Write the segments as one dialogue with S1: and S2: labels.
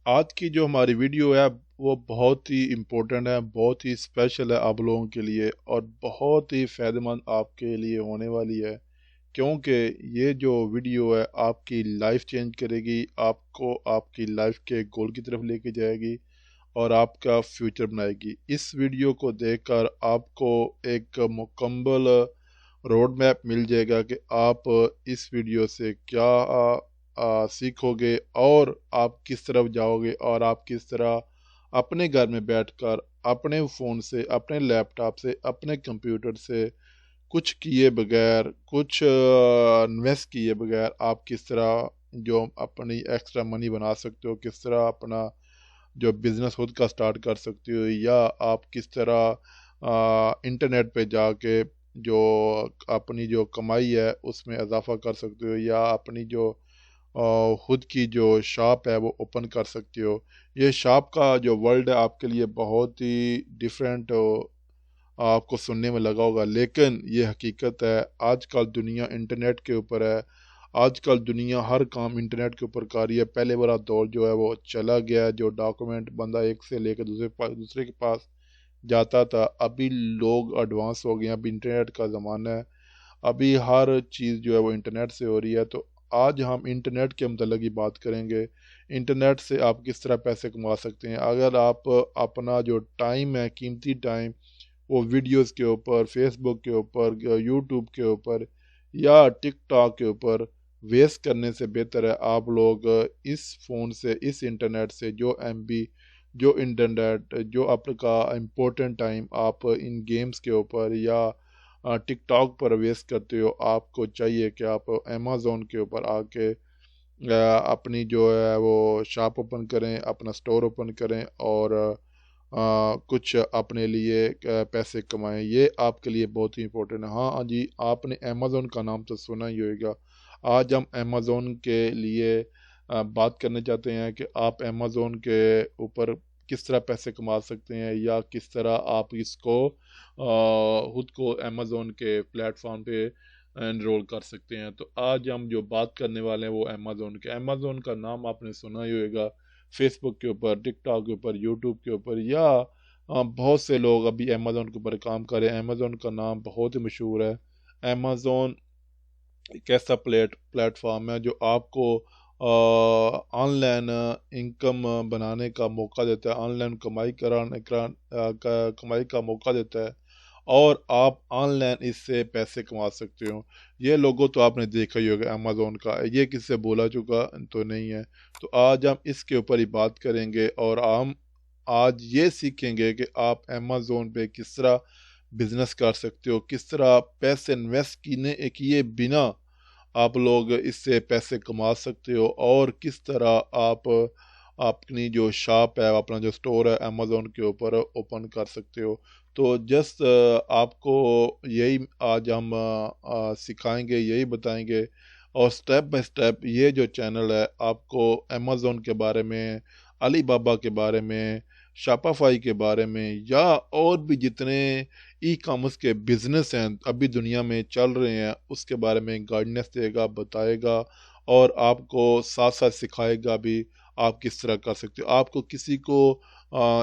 S1: आज की जो हमारी वीडियो है वो बहुत ही इम्पोर्टेंट है, बहुत ही स्पेशल है आप लोगों के लिए और बहुत ही फ़ायदेमंद आपके लिए होने वाली है। क्योंकि ये जो वीडियो है आपकी लाइफ चेंज करेगी, आपको आपकी लाइफ के गोल की तरफ लेके जाएगी और आपका फ्यूचर बनाएगी। इस वीडियो को देखकर आपको एक मुकम्मल रोड मैप मिल जाएगा कि आप इस वीडियो से क्या सीखोगे और आप किस तरफ जाओगे और आप किस तरह अपने घर में बैठकर अपने फ़ोन से, अपने लैपटॉप से, अपने कंप्यूटर से कुछ किए बगैर, कुछ इन्वेस्ट किए बगैर आप किस तरह जो अपनी एक्स्ट्रा मनी बना सकते हो, किस तरह अपना जो बिज़नेस खुद का स्टार्ट कर सकते हो, या आप किस तरह इंटरनेट पे जाके जो अपनी जो कमाई है उसमें इजाफा कर सकते हो, या अपनी जो खुद की जो शॉप है वो ओपन कर सकते हो। ये शॉप का जो वर्ल्ड है आपके लिए बहुत ही डिफरेंट आपको सुनने में लगा होगा, लेकिन ये हकीकत है। आजकल दुनिया इंटरनेट के ऊपर है, आजकल दुनिया हर काम इंटरनेट के ऊपर कर रही है। पहले वाला दौर जो है वो चला गया है, जो डॉक्यूमेंट बंदा एक से लेकर दूसरे के पास जाता था। अभी लोग एडवांस हो गए हैं, अभी इंटरनेट का ज़माना है, अभी हर चीज़ जो है वो इंटरनेट से हो रही है। तो आज हम इंटरनेट के मतलब की बात करेंगे। इंटरनेट से आप किस तरह पैसे कमा सकते हैं। अगर आप अपना जो टाइम है, कीमती टाइम, वो वीडियोस के ऊपर, फेसबुक के ऊपर, यूट्यूब के ऊपर या टिकटॉक के ऊपर वेस्ट करने से बेहतर है आप लोग इस फ़ोन से, इस इंटरनेट से जो एमबी, जो इंटरनेट, जो आपका इम्पोर्टेंट टाइम आप इन गेम्स के ऊपर या टिकटॉक पर वेस्ट करते हो, आपको चाहिए कि आप अमेज़न के ऊपर आके अपनी जो है वो शॉप ओपन करें, अपना स्टोर ओपन करें और कुछ अपने लिए पैसे कमाएं। ये आपके लिए बहुत ही इम्पोर्टेंट है। हाँ जी, आपने अमेज़न का नाम तो सुना ही होगा। आज हम अमेज़न के लिए बात करने चाहते हैं कि आप अमेज़न के ऊपर किस तरह पैसे कमा सकते हैं, या किस तरह आप इसको खुद को अमेज़न के प्लेटफॉर्म पे एनरोल कर सकते हैं। तो आज हम जो बात करने वाले हैं वो अमेज़न के, अमेज़न का नाम आपने सुना ही होगा। फेसबुक के ऊपर, टिकटॉक के ऊपर, यूट्यूब के ऊपर, या बहुत से लोग अभी अमेज़न के ऊपर काम कर रहे हैं। अमेज़न का नाम बहुत ही मशहूर है। अमेज़न एक ऐसा प्लेटफॉर्म है जो आपको ऑनलाइन इनकम बनाने का मौका देता है, ऑनलाइन कमाई का मौका देता है और आप ऑनलाइन इससे पैसे कमा सकते हो। ये लोगो तो आपने देखा ही होगा अमेज़न का, ये किससे बोला चुका तो नहीं है। तो आज हम इसके ऊपर ही बात करेंगे और हम आज ये सीखेंगे कि आप अमेज़न पे किस तरह बिज़नेस कर सकते हो, किस तरह पैसे इन्वेस्ट किए बिना आप लोग इससे पैसे कमा सकते हो, और किस तरह आप अपनी जो शॉप है, अपना जो स्टोर है अमेज़न के ऊपर ओपन कर सकते हो। तो जस्ट आपको यही आज हम सिखाएँगे, यही बताएँगे और स्टेप बाय स्टेप ये जो चैनल है आपको अमेज़न के बारे में, अलीबाबा के बारे में, शॉपिफ़ाई के बारे में, या और भी जितने ई-कॉमर्स के बिज़नेस हैं अभी दुनिया में चल रहे हैं उसके बारे में गाइडेंस देगा, बताएगा और आपको साथ-साथ सिखाएगा भी आप किस तरह कर सकते हो। आपको किसी को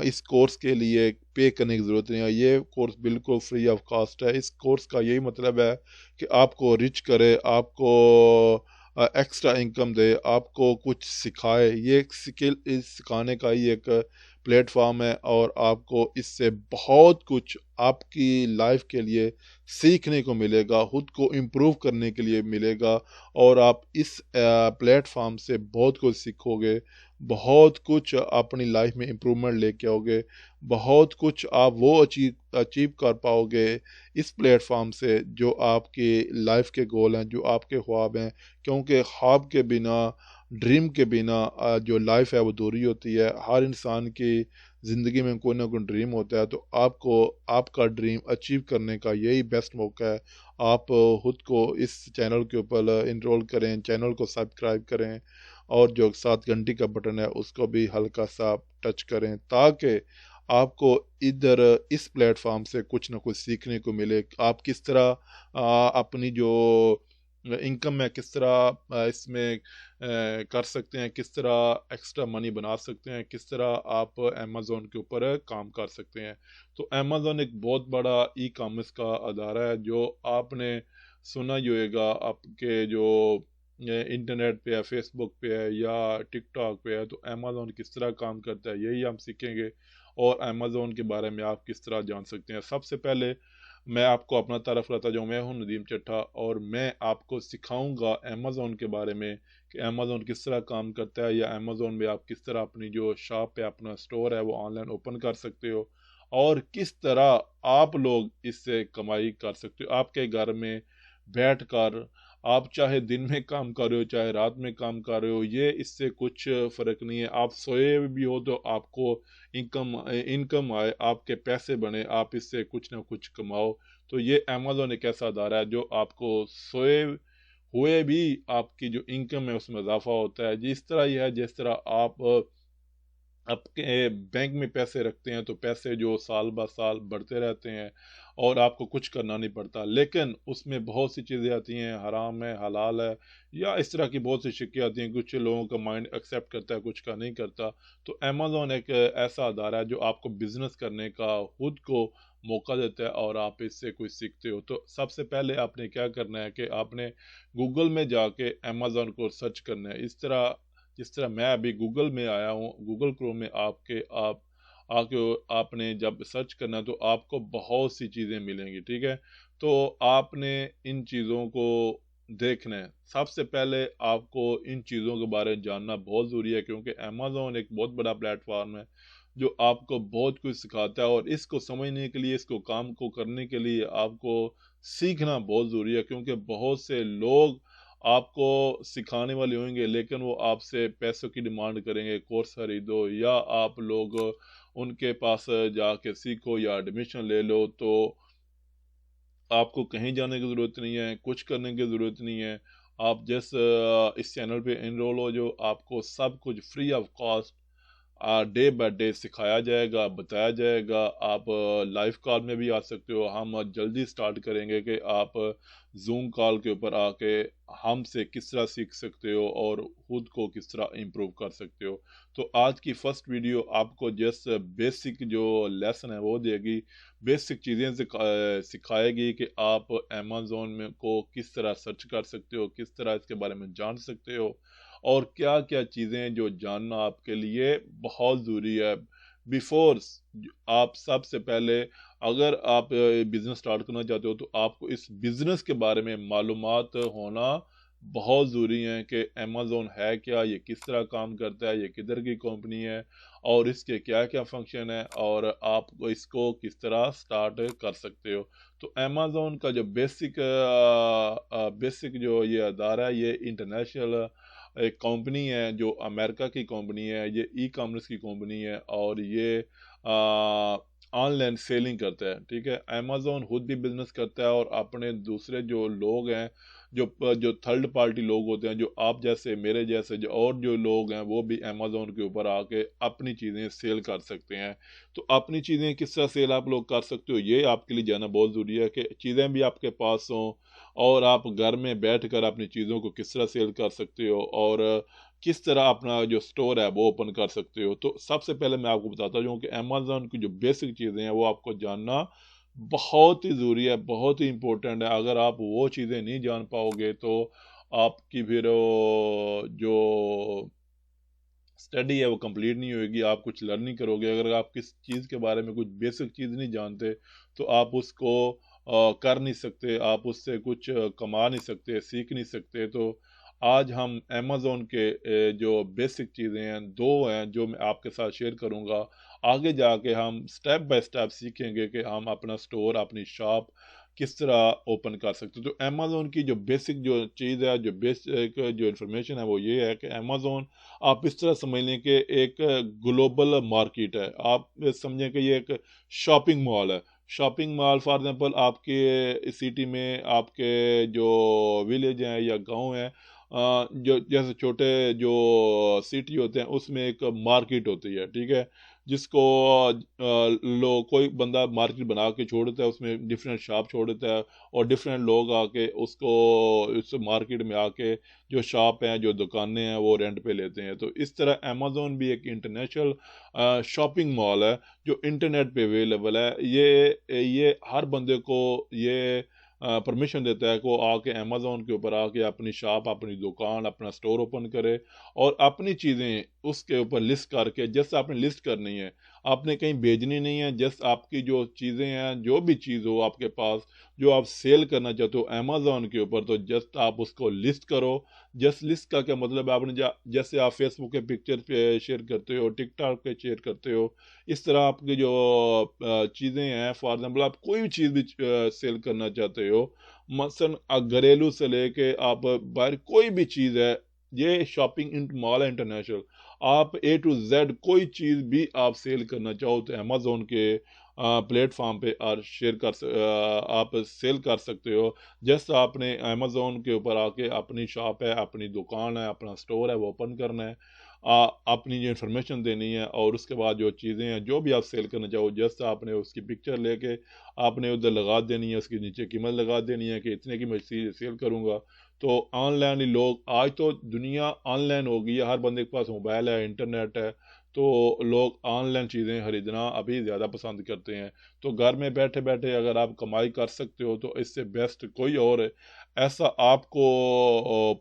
S1: इस कोर्स के लिए पे करने की ज़रूरत नहीं है। ये कोर्स बिल्कुल फ्री ऑफ कॉस्ट है। इस कोर्स का यही मतलब है कि आपको रिच करे, आपको एक्स्ट्रा इनकम दे, आपको कुछ सिखाए। ये एक स्किल इस सिखाने का ही एक प्लेटफ़ॉर्म है और आपको इससे बहुत कुछ आपकी लाइफ़ के लिए सीखने को मिलेगा, खुद को इम्प्रूव करने के लिए मिलेगा और आप इस प्लेटफ़ॉर्म से बहुत कुछ सीखोगे, बहुत कुछ अपनी लाइफ़ में इम्प्रूवमेंट लेके आओगे, बहुत कुछ आप वो अचीव अचीव कर पाओगे इस प्लेटफ़ॉर्म से जो आपकी लाइफ़ के गोल हैं, जो आपके ख्वाब हैं। क्योंकि ख्वाब के बिना, ड्रीम के बिना जो लाइफ है वो अधूरी होती है। हर इंसान की ज़िंदगी में कोई ना कोई ड्रीम होता है, तो आपको आपका ड्रीम अचीव करने का यही बेस्ट मौका है। आप खुद को इस चैनल के ऊपर एनरोल करें, चैनल को सब्सक्राइब करें और जो 7 घंटी का बटन है उसको भी हल्का-सा टच करें, ताकि आपको इधर इस प्लेटफ़ॉर्म से कुछ ना कुछ सीखने को मिले। आप किस तरह अपनी जो इनकम में किस तरह इसमें कर सकते हैं, किस तरह एक्स्ट्रा मनी बना सकते हैं, किस तरह आप अमेज़ोन के ऊपर काम कर सकते हैं। तो अमेज़ोन एक बहुत बड़ा ई कॉमर्स का अदारा है, जो आपने सुना ही होगा। आपके जो इंटरनेट पे है, फेसबुक पे है या टिकटॉक पे है, तो अमेज़ोन किस तरह काम करता है यही हम सीखेंगे, और अमेज़ोन के बारे में आप किस तरह जान सकते हैं। सबसे पहले मैं आपको अपना तारफ़ करता जाऊँ। मैं हूँ नदीम चट्टा, और मैं आपको सिखाऊंगा अमेज़ोन के बारे में कि अमेज़ोन किस तरह काम करता है, या अमेज़ोन में आप किस तरह अपनी जो शॉप है, अपना स्टोर है, वो ऑनलाइन ओपन कर सकते हो, और किस तरह आप लोग इससे कमाई कर सकते हो आपके घर में बैठ कर। आप चाहे दिन में काम कर रहे हो, चाहे रात में काम कर रहे हो, ये इससे कुछ फ़र्क नहीं है। आप सोए भी हो तो आपको इनकम इनकम आए, आपके पैसे बने, आप इससे कुछ ना कुछ कमाओ। तो ये अमेज़न एक ऐसा अदारा है जो आपको सोए हुए भी आपकी जो इनकम है उसमें इजाफा होता है। जिस तरह यह है, जिस तरह आप आपके बैंक में पैसे रखते हैं, तो पैसे जो साल ब साल बढ़ते रहते हैं और आपको कुछ करना नहीं पड़ता। लेकिन उसमें बहुत सी चीज़ें आती हैं, हराम है, हलाल है, या इस तरह की बहुत सी शिक्के आती हैं। कुछ लोगों का माइंड एक्सेप्ट करता है, कुछ का नहीं करता। तो अमेज़न एक ऐसा अदारा है जो आपको बिजनेस करने का खुद को मौका देता है, और आप इससे कुछ सीखते हो। तो सबसे पहले आपने क्या करना है कि आपने गूगल में जाके अमेज़न को सर्च करना है। इस तरह जिस तरह मैं अभी गूगल में आया हूँ, गूगल क्रोम में आप आके आपने जब सर्च करना, तो आपको बहुत सी चीज़ें मिलेंगी, ठीक है। तो आपने इन चीज़ों को देखना है। सबसे पहले आपको इन चीज़ों के बारे में जानना बहुत ज़रूरी है, क्योंकि अमेज़न एक बहुत बड़ा प्लेटफॉर्म है जो आपको बहुत कुछ सिखाता है, और इसको समझने के लिए, इसको काम को करने के लिए आपको सीखना बहुत ज़रूरी है। क्योंकि बहुत से लोग आपको सिखाने वाले होंगे, लेकिन वो आपसे पैसों की डिमांड करेंगे, कोर्स खरीदो, या आप लोग उनके पास जाके सीखो या एडमिशन ले लो। तो आपको कहीं जाने की ज़रूरत नहीं है, कुछ करने की ज़रूरत नहीं है। आप जिस इस चैनल पे एनरोल हो, जो आपको सब कुछ free of cost day by day सिखाया जाएगा, बताया जाएगा। आप लाइव कॉल में भी आ सकते हो। हम जल्दी स्टार्ट करेंगे कि आप जूम कॉल के ऊपर आके हमसे किस तरह सीख सकते हो और खुद को किस तरह इम्प्रूव कर सकते हो। तो आज की फर्स्ट वीडियो आपको जस्ट बेसिक जो लेसन है वो देगी, बेसिक चीज़ें सिखाएगी कि आप अमेज़ोन में को किस तरह सर्च कर सकते हो, किस तरह इसके बारे में जान सकते हो, और क्या क्या चीज़ें जो जानना आपके लिए बहुत ज़रूरी है। बिफोर आप सबसे पहले, अगर आप बिज़नेस स्टार्ट करना चाहते हो, तो आपको इस बिज़नेस के बारे में मालूमात होना बहुत ज़रूरी है कि अमेज़न है क्या, ये किस तरह काम करता है, ये किधर की कंपनी है, और इसके क्या क्या फंक्शन है, और आप इसको किस तरह स्टार्ट कर सकते हो। तो अमेज़न का जो बेसिक जो ये अदारा है, ये इंटरनेशनल एक कंपनी है, जो अमेरिका की कंपनी है। ये ई कॉमर्स की कंपनी है, और ये ऑनलाइन सेलिंग करता है, ठीक है। अमेज़न खुद भी बिजनेस करता है, और अपने दूसरे जो लोग हैं, जो थर्ड पार्टी लोग होते हैं, जो आप जैसे, मेरे जैसे, जो और जो लोग हैं, वो भी अमेज़न के ऊपर आके अपनी चीज़ें सेल कर सकते हैं। तो अपनी चीज़ें किस तरह सेल आप लोग कर सकते हो, ये आपके लिए जानना बहुत ज़रूरी है कि चीज़ें भी आपके पास हों, और आप घर में बैठकर अपनी चीज़ों को किस तरह सेल कर सकते हो, और किस तरह अपना जो स्टोर है वो ओपन कर सकते हो। तो सबसे पहले मैं आपको बताता हूँ कि अमेज़न की जो बेसिक चीज़ें हैं वो आपको जानना बहुत ही ज़रूरी है, बहुत ही इम्पोर्टेंट है। अगर आप वो चीज़ें नहीं जान पाओगे, तो आपकी फिर जो स्टडी है वो कंप्लीट नहीं होगी, आप कुछ लर्न नहीं करोगे। अगर आप किस चीज़ के बारे में कुछ बेसिक चीज़ नहीं जानते, तो आप उसको कर नहीं सकते, आप उससे कुछ कमा नहीं सकते, सीख नहीं सकते। तो आज हम अमेज़न के जो बेसिक चीज़ें हैं, दो हैं जो मैं आपके साथ शेयर करूंगा। आगे जाके हम स्टेप बाय स्टेप सीखेंगे कि हम अपना स्टोर, अपनी शॉप किस तरह ओपन कर सकते हैं। तो अमेज़न की जो बेसिक जो चीज़ है, जो बेसिक जो इन्फॉर्मेशन है, वो ये है कि अमेज़न, आप इस तरह समझ लें कि एक ग्लोबल मार्केट है। आप समझें कि ये एक शॉपिंग मॉल है। शॉपिंग मॉल फॉर एग्जांपल आपके सिटी में, आपके जो विलेज हैं या गांव हैं, जो जैसे छोटे जो सिटी होते हैं उसमें एक मार्केट होती है, ठीक है, जिसको लोग कोई बंदा मार्केट बना के छोड़ देता है, उसमें डिफरेंट शॉप छोड़ देता है और डिफरेंट लोग आके उसको उस मार्केट में आके जो शॉप हैं जो दुकानें हैं वो रेंट पे लेते हैं। तो इस तरह अमेज़ोन भी एक इंटरनेशनल शॉपिंग मॉल है जो इंटरनेट पे अवेलेबल है। ये हर बंदे को ये परमिशन देता है कि वो आके अमेज़ोन के ऊपर आके अपनी शॉप, अपनी दुकान, अपना स्टोर ओपन करे और अपनी चीज़ें उसके ऊपर लिस्ट करके, जैसे आपने लिस्ट करनी है, आपने कहीं भेजनी नहीं है, जस्ट आपकी जो चीज़ें हैं, जो भी चीज़ हो आपके पास जो आप सेल करना चाहते हो अमेज़ोन के ऊपर, तो जस्ट आप उसको लिस्ट करो। जस्ट लिस्ट का क्या मतलब है, आपने जैसे आप फेसबुक के पिक्चर पे शेयर करते हो, टिकटॉक पे शेयर करते हो, इस तरह आपकी जो चीज़ें हैं, फॉर एग्जाम्पल आप कोई भी चीज़ भी सेल करना चाहते हो, मसलन घरेलू से लेके आप बाहर कोई भी चीज़ है, ये शॉपिंग मॉल है इंटरनेशनल। आप ए टू जेड कोई चीज़ भी आप सेल करना चाहो तो अमेज़ोन के प्लेटफॉर्म पे और आप सेल कर सकते हो। जस्ट आपने अमेज़ोन के ऊपर आके अपनी शॉप है, अपनी दुकान है, अपना स्टोर है वो ओपन करना है, अपनी जो इन्फॉर्मेशन देनी है और उसके बाद जो चीज़ें हैं जो भी आप सेल करना चाहो, जस्ट आपने उसकी पिक्चर लेके आपने उधर लगा देनी है, उसके नीचे कीमत लगा देनी है कि इतने की मैं सेल करूँगा। तो ऑनलाइन ही लोग, आज तो दुनिया ऑनलाइन हो गई है, हर बंदे के पास मोबाइल है, इंटरनेट है, तो लोग ऑनलाइन चीज़ें खरीदना अभी ज़्यादा पसंद करते हैं। तो घर में बैठे बैठे अगर आप कमाई कर सकते हो तो इससे बेस्ट कोई और ऐसा आपको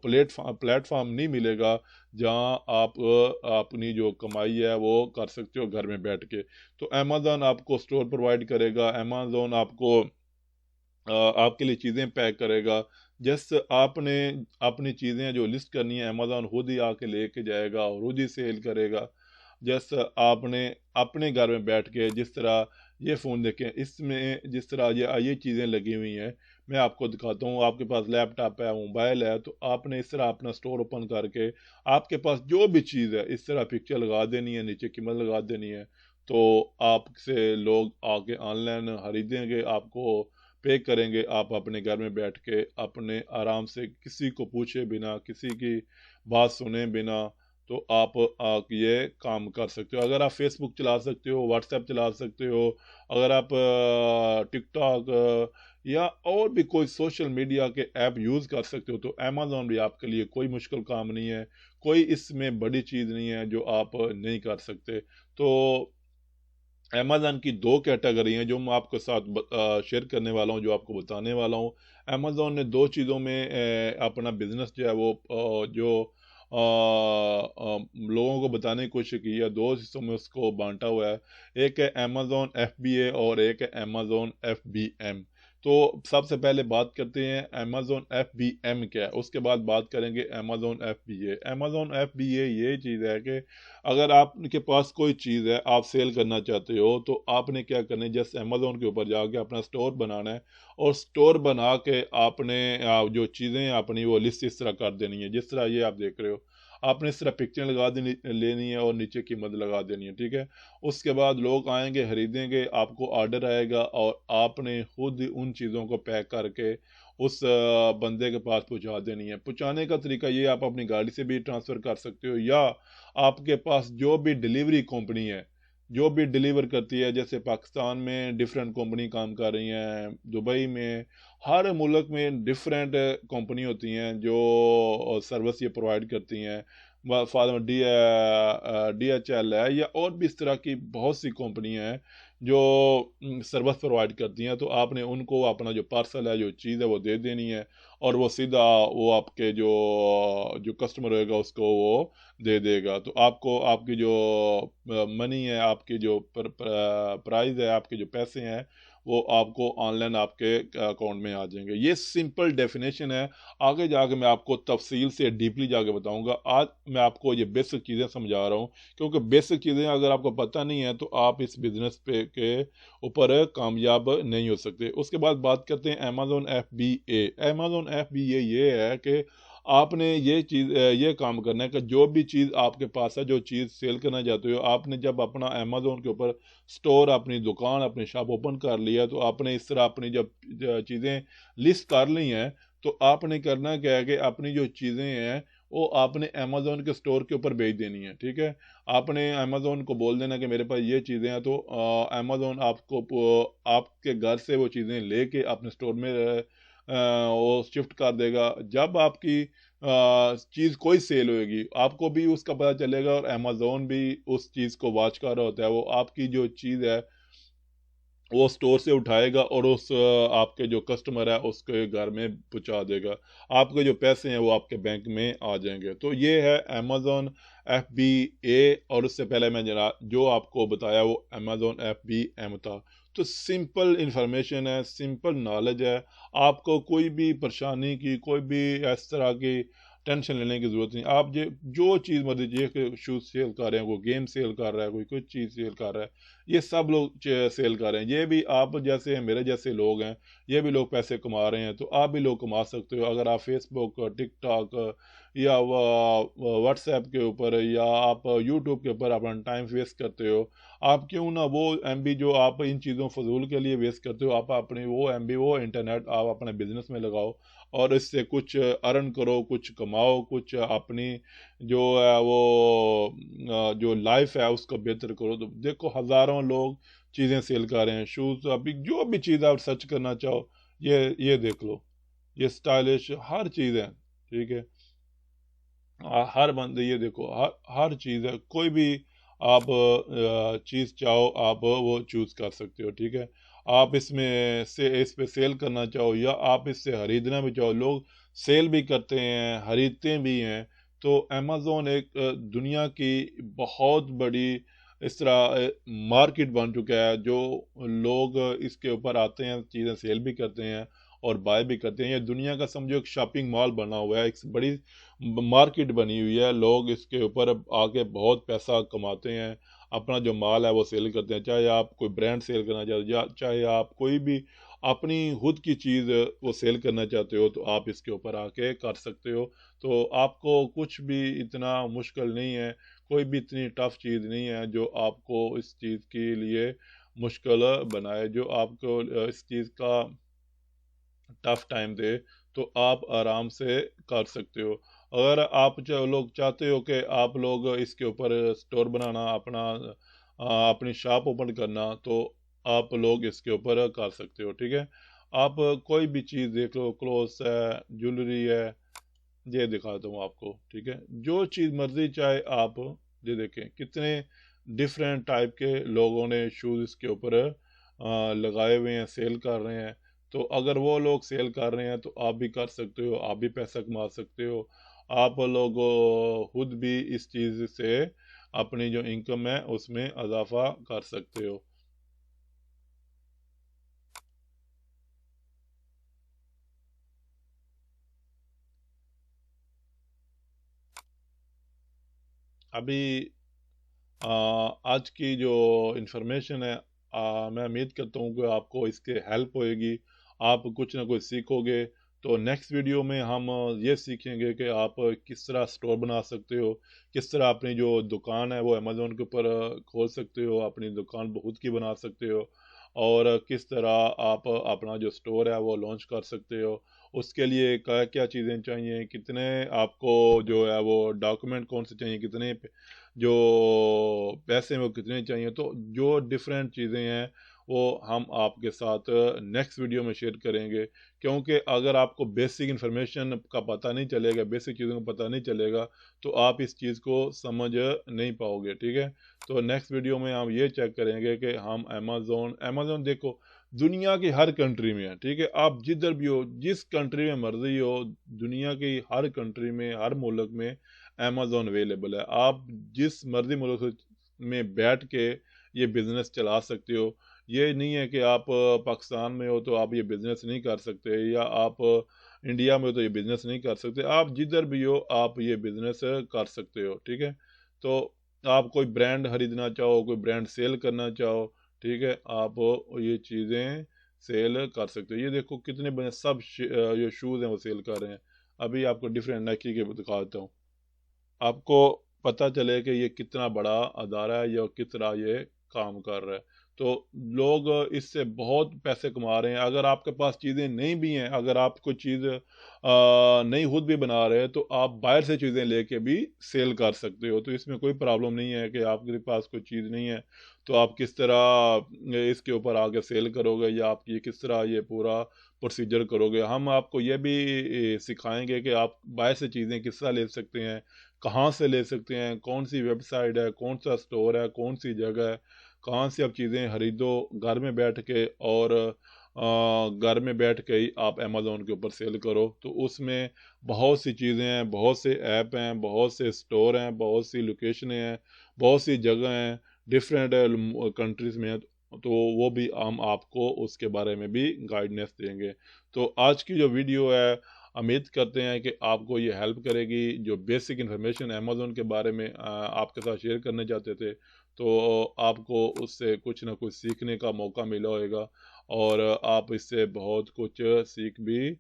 S1: प्लेटफॉर्म नहीं मिलेगा जहां आप अपनी जो कमाई है वो कर सकते हो घर में बैठ के। तो अमेज़न आपको स्टोर प्रोवाइड करेगा, अमेज़न आपको आपके लिए चीज़ें पैक करेगा। जस्ट आपने अपनी चीज़ें जो लिस्ट करनी है अमेज़न खुद ही आके लेके जाएगा और खुद ही सेल करेगा। जस्ट आपने अपने घर में बैठ के, जिस तरह ये फ़ोन देखें, इसमें जिस तरह ये चीज़ें लगी हुई हैं, मैं आपको दिखाता हूँ। आपके पास लैपटॉप है, मोबाइल है, तो आपने इस तरह अपना स्टोर ओपन करके आपके पास जो भी चीज़ है इस तरह पिक्चर लगा देनी है, नीचे कीमत लगा देनी है, तो आपसे लोग आके ऑनलाइन खरीदेंगे, आपको पे करेंगे। आप अपने घर में बैठ के अपने आराम से किसी को पूछे बिना, किसी की बात सुने बिना, तो आप ये काम कर सकते हो। अगर आप फेसबुक चला सकते हो, व्हाट्सएप चला सकते हो, अगर आप टिकटॉक या और भी कोई सोशल मीडिया के ऐप यूज़ कर सकते हो, तो अमेज़ॉन भी आपके लिए कोई मुश्किल काम नहीं है, कोई इसमें बड़ी चीज़ नहीं है जो आप नहीं कर सकते। तो अमेज़न की 2 कैटेगरी हैं जो मैं आपके साथ शेयर करने वाला हूँ, जो आपको बताने वाला हूँ। अमेज़न ने 2 चीज़ों में अपना बिज़नेस जो है वो लोगों को बताने की कोशिश की है, 2 हिस्सों में उसको बाँटा हुआ है। एक है अमेज़न एफबीए और एक है अमेज़न एफबीएम। तो सबसे पहले बात करते हैं अमेज़न एफबीएम क्या है, उसके बाद बात करेंगे अमेज़न एफबीए। अमेज़न एफबीए ये चीज़ है कि अगर आपके पास कोई चीज़ है, आप सेल करना चाहते हो, तो आपने क्या करना है, जैसे अमेज़न के ऊपर जाके अपना स्टोर बनाना है और स्टोर बना के आपने जो चीज़ें हैं अपनी वो लिस्ट इस तरह कर देनी है, जिस तरह ये आप देख रहे हो। आपने इस तरह पिक्चर लगा देनी लेनी है और नीचे कीमत लगा देनी है, ठीक है। उसके बाद लोग आएंगे, खरीदेंगे, आपको ऑर्डर आएगा और आपने खुद उन चीज़ों को पैक करके उस बंदे के पास पहुंचा देनी है। पहुंचाने का तरीका ये, आप अपनी गाड़ी से भी ट्रांसफ़र कर सकते हो, या आपके पास जो भी डिलीवरी कंपनी है, जो भी डिलीवर करती है, जैसे पाकिस्तान में डिफरेंट कंपनी काम कर रही हैं, दुबई में, हर मुल्क में डिफरेंट कंपनी होती हैं जो सर्विस ये प्रोवाइड करती हैं। फॉर DHL है या और भी इस तरह की बहुत सी कंपनियां हैं जो सर्विस प्रोवाइड करती हैं। तो आपने उनको अपना जो पार्सल है, जो चीज़ है वो दे देनी है और वो सीधा वो आपके जो जो कस्टमर होएगा उसको वो दे देगा। तो आपको आपकी जो मनी है, आपकी जो प्राइस है, आपके जो पैसे हैं, वो आपको ऑनलाइन आपके अकाउंट में आ जाएंगे। ये सिंपल डेफिनेशन है। आगे जाके मैं आपको तफसील से डीपली जाके बताऊंगा। आज मैं आपको ये बेसिक चीज़ें समझा रहा हूँ, क्योंकि बेसिक चीज़ें अगर आपको पता नहीं है तो आप इस बिजनेस पे के ऊपर कामयाब नहीं हो सकते। उसके बाद बात करते हैं अमेज़न एफबीए। अमेज़न एफबीए ये है कि आपने ये काम करना है कि जो भी चीज़ आपके पास है, जो चीज़ सेल करना चाहते हो, आपने जब अपना अमेज़न के ऊपर स्टोर, अपनी दुकान, अपनी शॉप ओपन कर लिया, तो आपने इस तरह अपनी जब चीज़ें लिस्ट कर ली हैं, तो आपने करना क्या है कि अपनी जो चीज़ें हैं वो आपने अमेज़ोन के स्टोर के ऊपर भेज देनी है, ठीक है। आपने अमेज़ोन को बोल देना कि मेरे पास ये चीज़ें हैं, तो अमेज़ोन आपको आपके घर से वो चीज़ें लेके अपने स्टोर में वो शिफ्ट कर देगा। जब आपकी चीज़ कोई सेल होएगी, आपको भी उसका पता चलेगा और अमेज़ोन भी उस चीज़ को वॉच कर रहा होता है। वो आपकी जो चीज़ है वो स्टोर से उठाएगा और उस आपके जो कस्टमर है उसके घर में पहुंचा देगा। आपके जो पैसे हैं वो आपके बैंक में आ जाएंगे। तो ये है अमेज़न FBA, और उससे पहले मैं जरा जो आपको बताया वो अमेज़न FBM था। तो सिंपल इंफॉर्मेशन है, सिंपल नॉलेज है। आपको कोई भी परेशानी की, कोई भी इस तरह की टेंशन लेने की ज़रूरत नहीं। आप जो चीज़ मर्जी, ये शूज़ सेल कर रहे हैं, कोई गेम सेल कर रहा है, कोई कुछ चीज़ सेल कर रहा है, ये सब लोग सेल कर रहे हैं। ये भी आप जैसे हैं, मेरे जैसे लोग हैं, ये भी लोग पैसे कमा रहे हैं, तो आप भी लोग कमा सकते हो। अगर आप फेसबुक, टिकटॉक या व्हाट्सएप के ऊपर या आप यूट्यूब के ऊपर अपना टाइम वेस्ट करते हो, आप क्यों ना वो MB जो आप इन चीज़ों फजूल के लिए वेस्ट करते हो, आप अपनी वो MB, वो इंटरनेट आप अपने बिजनेस में लगाओ और इससे कुछ अर्न करो, कुछ कमाओ, कुछ अपनी जो है वो जो लाइफ है उसको बेहतर करो। तो देखो हजारों लोग चीज़ें सेल कर रहे हैं, शूज़, अभी जो भी चीज़ आप सर्च करना चाहो, ये देख लो, ये स्टाइलिश हर चीज़ है, ठीक है। हर बंदे, ये देखो हर चीज़ है, कोई भी आप चीज़ चाहो आप वो चूज़ कर सकते हो, ठीक है। आप इसमें से इस पे सेल करना चाहो या आप इससे खरीदना भी चाहो, लोग सेल भी करते हैं, खरीदते भी हैं। तो अमेज़ोन एक दुनिया की बहुत बड़ी इस तरह मार्केट बन चुका है, जो लोग इसके ऊपर आते हैं, चीज़ें सेल भी करते हैं और बाय भी करते हैं। ये दुनिया का समझो एक शॉपिंग मॉल बना हुआ है, एक बड़ी मार्केट बनी हुई है। लोग इसके ऊपर आके बहुत पैसा कमाते हैं, अपना जो माल है वो सेल करते हैं। चाहे आप कोई ब्रांड सेल करना चाहते हो या चाहे आप कोई भी अपनी खुद की चीज़ वो सेल करना चाहते हो, तो आप इसके ऊपर आके कर सकते हो। तो आपको कुछ भी इतना मुश्किल नहीं है, कोई भी इतनी टफ चीज़ नहीं है जो आपको इस चीज़ के लिए मुश्किल बनाए, जो आपको इस चीज़ का टफ टाइम दे। तो आप आराम से कर सकते हो। अगर आप लोग चाहते हो कि आप लोग इसके ऊपर स्टोर बनाना, अपनी शॉप ओपन करना, तो आप लोग इसके ऊपर कर सकते हो, ठीक है। आप कोई भी चीज़ देख लो, क्लोथ्स है, ज्वेलरी है, ये दिखाता हूँ आपको, ठीक है। जो चीज़ मर्जी चाहे आप ये देखें, कितने डिफरेंट टाइप के लोगों ने शूज़ इसके ऊपर लगाए हुए हैं, सेल कर रहे हैं। तो अगर वो लोग सेल कर रहे हैं तो आप भी कर सकते हो, आप भी पैसा कमा सकते हो। आप लोग खुद भी इस चीज़ से अपनी जो इनकम है उसमें इजाफा कर सकते हो। अभी आ, आज की जो इंफॉर्मेशन है, मैं उम्मीद करता हूँ कि आपको इसके हेल्प होएगी, आप कुछ ना कुछ सीखोगे। तो नेक्स्ट वीडियो में हम ये सीखेंगे कि आप किस तरह स्टोर बना सकते हो, किस तरह अपनी जो दुकान है वो अमेज़ोन के ऊपर खोल सकते हो, अपनी दुकान खुद की बना सकते हो, और किस तरह आप अपना जो स्टोर है वो लॉन्च कर सकते हो। उसके लिए क्या क्या चीज़ें चाहिए, कितने आपको जो है वो डॉक्यूमेंट कौन से चाहिए, कितने जो पैसे वो कितने चाहिए। तो जो डिफरेंट चीज़ें हैं वो हम आपके साथ नेक्स्ट वीडियो में शेयर करेंगे, क्योंकि अगर आपको बेसिक इन्फॉर्मेशन का पता नहीं चलेगा, बेसिक चीज़ों का पता नहीं चलेगा, तो आप इस चीज़ को समझ नहीं पाओगे, ठीक है। तो नेक्स्ट वीडियो में हम ये चेक करेंगे कि हम अमेज़ोन अमेज़ोन देखो दुनिया की हर कंट्री में है, ठीक है। आप जिधर भी हो, जिस कंट्री में मर्जी हो, दुनिया की हर कंट्री में, हर मुल्क में अमेज़ोन अवेलेबल है। आप जिस मर्जी मुल्क में बैठ के ये बिज़नेस चला सकते हो। ये नहीं है कि आप पाकिस्तान में हो तो आप ये बिज़नेस नहीं कर सकते, या आप इंडिया में हो तो ये बिज़नेस नहीं कर सकते। आप जिधर भी हो आप ये बिज़नेस कर सकते हो, ठीक है। तो आप कोई ब्रांड खरीदना चाहो, कोई ब्रांड सेल करना चाहो, ठीक है, आप ये चीज़ें सेल कर सकते हो। ये देखो कितने बड़े सब ये शूज़ हैं वो सेल कर रहे हैं। अभी आपको डिफरेंट नाइकी के दिखाता हूँ, आपको पता चले कि ये कितना बड़ा अदारा है या कितना ये काम कर रहा है। तो लोग इससे बहुत पैसे कमा रहे हैं। अगर आपके पास चीज़ें नहीं भी हैं, अगर आप कोई चीज़ नहीं खुद भी बना रहे हैं, तो आप बाहर से चीज़ें लेके भी सेल कर सकते हो। तो इसमें कोई प्रॉब्लम नहीं है कि आपके पास कोई चीज़ नहीं है तो आप किस तरह इसके ऊपर आगे सेल करोगे, या आप ये किस तरह ये पूरा प्रोसीजर करोगे। हम आपको ये भी सिखाएंगे कि आप बाहर से चीज़ें किस तरह ले सकते हैं, कहाँ से ले सकते हैं, कौन सी वेबसाइट है, कौन सा स्टोर है, कौन सी जगह है, कहाँ से आप चीज़ें खरीदो घर में बैठ के, और घर में बैठ के ही आप अमेज़ोन के ऊपर सेल करो। तो उसमें बहुत सी चीज़ें हैं, बहुत से ऐप हैं, बहुत से स्टोर हैं, बहुत सी लोकेशनें हैं, बहुत सी जगह हैं, डिफरेंट कंट्रीज़ में हैं। तो वो भी हम आपको उसके बारे में भी गाइडेंस देंगे। तो आज की जो वीडियो है, उम्मीद करते हैं कि आपको ये हेल्प करेगी। जो बेसिक इन्फॉर्मेशन अमेज़ोन के बारे में आपके साथ शेयर करने चाहते थे, तो आपको उससे कुछ ना कुछ सीखने का मौका मिला होगा, और आप इससे बहुत कुछ सीख भी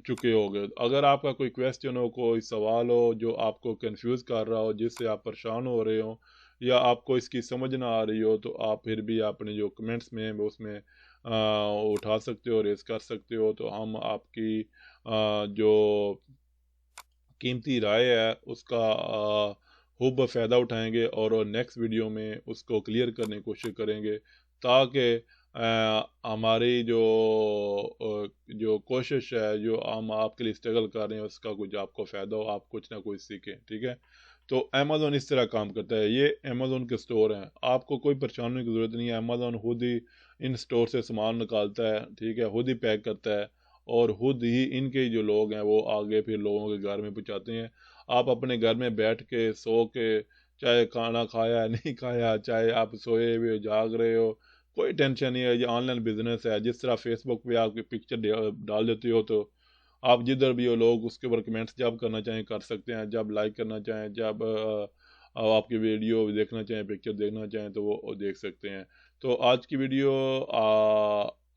S1: चुके होगे। अगर आपका कोई क्वेश्चन हो, कोई सवाल हो जो आपको कंफ्यूज कर रहा हो, जिससे आप परेशान हो रहे हो, या आपको इसकी समझ ना आ रही हो, तो आप फिर भी अपने जो कमेंट्स में वो उसमें उठा सकते हो, रेस कर सकते हो। तो हम आपकी जो कीमती राय है उसका खूब फ़ायदा उठाएंगे, और नेक्स्ट वीडियो में उसको क्लियर करने की कोशिश करेंगे, ताकि हमारी जो कोशिश है, जो हम आपके लिए स्ट्रगल कर रहे हैं, उसका कुछ आपको फ़ायदा हो, आप कुछ ना कुछ सीखें। ठीक है। तो अमेज़ोन इस तरह काम करता है। ये अमेज़ोन के स्टोर हैं, आपको कोई परेशानी की ज़रूरत नहीं है। अमेज़ोन खुद ही इन स्टोर से सामान निकालता है, ठीक है, खुद ही पैक करता है, और खुद ही इनके जो लोग हैं वो आगे फिर लोगों के घर में पहुंचाते हैं। आप अपने घर में बैठ के सो के, चाहे खाना खाया नहीं खाया, चाहे आप सोए हुए जाग रहे हो, कोई टेंशन नहीं है। ये ऑनलाइन बिजनेस है। जिस तरह फेसबुक पे आपकी पिक्चर डाल देती हो, तो आप जिधर भी हो, लोग उसके ऊपर कमेंट्स जब करना चाहें कर सकते हैं, जब लाइक करना चाहें, जब आपकी वीडियो देखना चाहें, पिक्चर देखना चाहें, तो वो देख सकते हैं। तो आज की वीडियो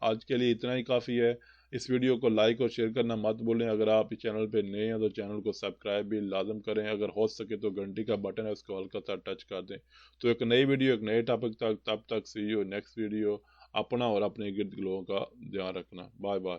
S1: आज के लिए इतना ही काफ़ी है। इस वीडियो को लाइक और शेयर करना मत भूलें। अगर आप इस चैनल पे नए हैं तो चैनल को सब्सक्राइब भी लाजम करें। अगर हो सके तो घंटी का बटन है उसको हल्का सा टच कर दें। तो एक नई वीडियो, एक नए टॉपिक तक, तब तक सी यू नेक्स्ट वीडियो। अपना और अपने गिर्द लोगों का ध्यान रखना। Bye bye.